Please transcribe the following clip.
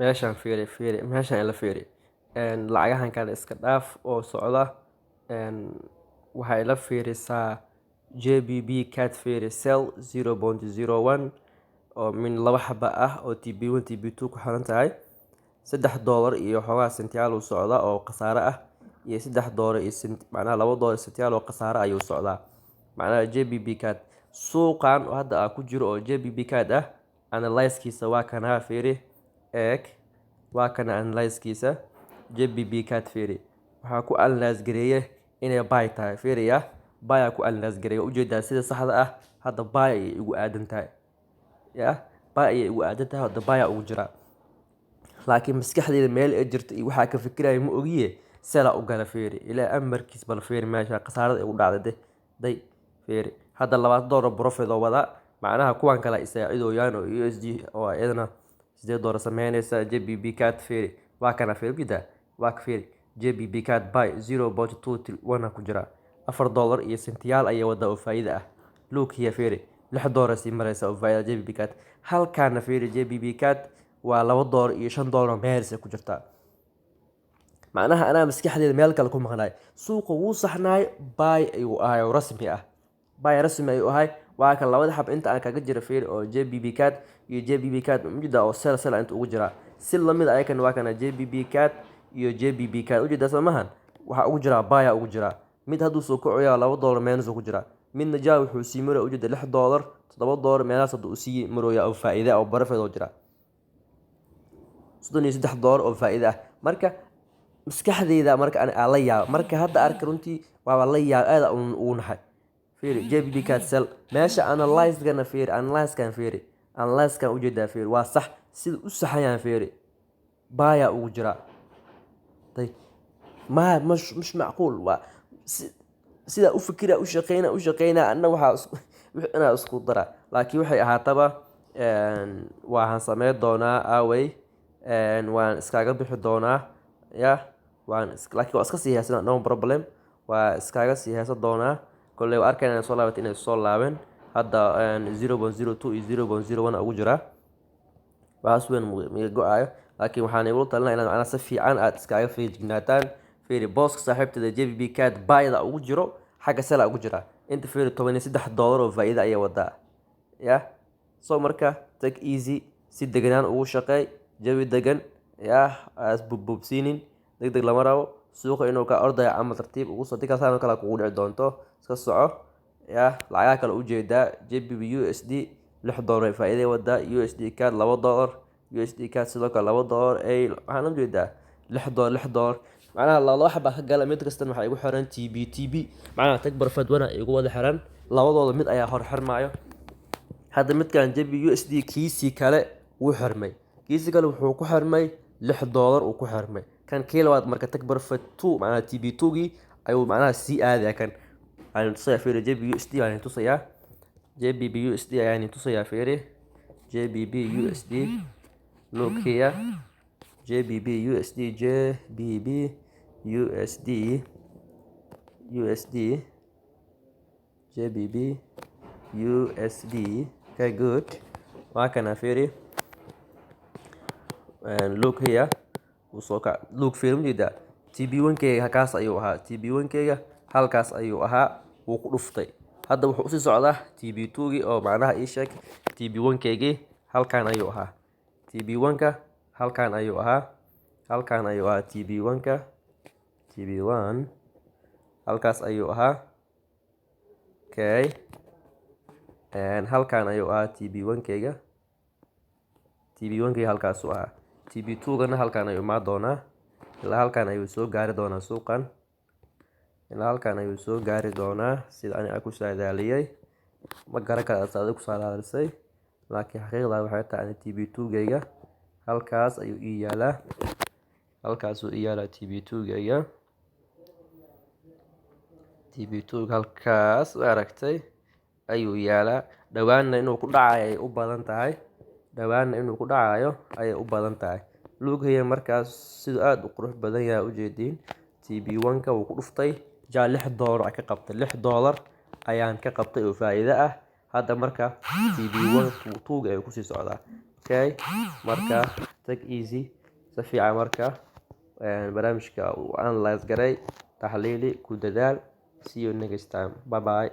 meeshaan fiiri meeshaan ila fiiri lacagahan kale iska dhaaf oo socda waxay la fiirisaa JBB card fiiri sell 0.01 oo min laba xaba ah oo TB1 TB2 ku xiran tahay $3 iyo xogaa sentiyaal uu socda oo khasaare ah iyo $3 iyo macnaha $2 sentiyaal oo khasaare ayuu socdaa macnaha JBB card suuqan oo hadda ku jiro oo JBB card ah analyze-kiisa waa kana fiiri eeg waa kana analyze-kiisa JBB card fiiri waxaa ku analyze gareeyay inay buy tahay fiiriya buy ku analyze gareeyay ujeedaa sida saxda ah hadda buy ay ugu aadan tahay buy ay ugu aadan tahay hadda buy ugu jira laakiin maskaxdeeda meel ay jirto iyo waxa ka fikiraya ma ogiye sela u gala fiiri ilaa amarkiis bal fiiri meesha khasaarada ay u dhacday day fiiri hadda $2 profit oo wada macnaha kuwan kale ay saacidooyaan oo USD oo ayadana $8 sameynaysa JBB card fiiri waa kana fiiri bida waa ka fiiri JBB card buy 0.231 ku jira $4 iyo sentiyaal ay wada oo faa'iido ah look here fiiri $6 si maraysa oo faa'iido JBB card halkaana fiiri JBB card waa $2 iyo $5 meherse ku jirta macnaha anaa maskaxdeeda meel kale ku maqnaay suuqa wuu saxnaay buy ayuu ahay rasmi ah buy rasmi ayuu ahay waa kan labada xab inta aan kaga jira fiir oo JBB card iyo JBB card mujida oo sel inta ugu jira si lamid ah kan waa kana JBB card iyo JBB card ujeeda samahan waxa ugu jira buy ugu jira mid haduu soo kacoyaa $2 meherse ku jira midna jaa wuxuu sii maray ujeeda $6 $7 meherse haduu sii marooya oo faa'iido oo barafeed oo jira $33 oo faa'iido ah marka maskaxdeeda marka aan la yaab marka hadda arka runtii waa la yaab aad u nahay fiiri JBB card sell meesha analyze-gana fiiri analyze-kan ujeedaa fiiri waa sax sida u saxayaan fiiri baya ugu jira tay ma مش macquul waa sida u fikira u shaqeyna anna waxa ina isku dara laakiin waxay ahaataba waxaan sameyn doonaa away waan iskaga bixi doonaa laakiin waa iska sii haysan no problem waa iskaga sii haysan doonaa kolley waa arkayna soo laabat inay soo laabeen hadda 0.02 iyo 0.01 ugu jira waxaas weyn miga go-ayo laakiin waxaan igu talinaa inaad macnaha si fiican aad iskaga feejignaataan fiiri booska saaxiibtada JBB card buyda ugu jiro xagga sela ugu jira inta fiiri $13 oo faa'iido ayay wadaa soo marka take easy si deganaan ugu shaqeey jawi degan as bubsiinin degdeg lama rabo suuqa inuu ka ordaya ama tartiib ugu soo dikasaan kala kugu dhici doonto iska soco lacagaha kale u jeedaa JBB USD $6 faa'iido wada USD card $2 USD card sidoo kale $2 ay waxaan u jeedaa $6 macnaha laba xaba ka gala mid kasta waxa igu xiran TB macnaha tag barfad wana igu wada xiran labadooda mid ayaa hor xirmaayo hadda midkan JBB USD kiisi kale wuu xirmay kiisi kale wuxuu ku xirmay $6 uu ku xirmay kan kiilawaad marka tag barfad 2 macnaha TB2 ayuu macnaha si aad kan aan tusaya fiiri JBB USD aan tusaya JBB USD ayaan tusaya fiiri JBB USD look here JBB USD okay good waa kana fiiri and look here usoka look fiirimida TB1 halkaas ayuu ahaa TB1 halkaas ayuu ahaa wuu ku dhuftay hadda wuxuu usii socdaa TB2 oo macnaha ii sheeg TB1 halkaan ayuu ahaa TB1 halkaan ayuu ahaa TB1 halkaas ayuu ahaa okay and halkaan ayuu ahaa TB1 halkaas uu ahaa TB2 halkaan ayuu ma doonaa ilaa halkaan ayuu soo gaari doonaa suuqan ilaa halkaan ayuu soo gaari doonaa sida aan ku saadaaliyay ma garan kara aad ku saadaalisay laakiin xaqiiqda waxay tahay TB2 halkaas ayuu ii yaalaa TB2 halkaas aragtay ayuu yaalaa dhawaanna inuu ku dhacayo ay u badan tahay luugaya markaas sidoo aad u qurux badan yahay ujeediin TB1 wuu ku dhuftay jaa $6 ka qabtay $6 ayaan ka qabtay oo faa'iido ah hadda marka TB1 tuuga ay ku sii socdaa okay marka take easy si fiican marka barnaamijka uu analyze garay taxliili ku dadaal see you next time bye bye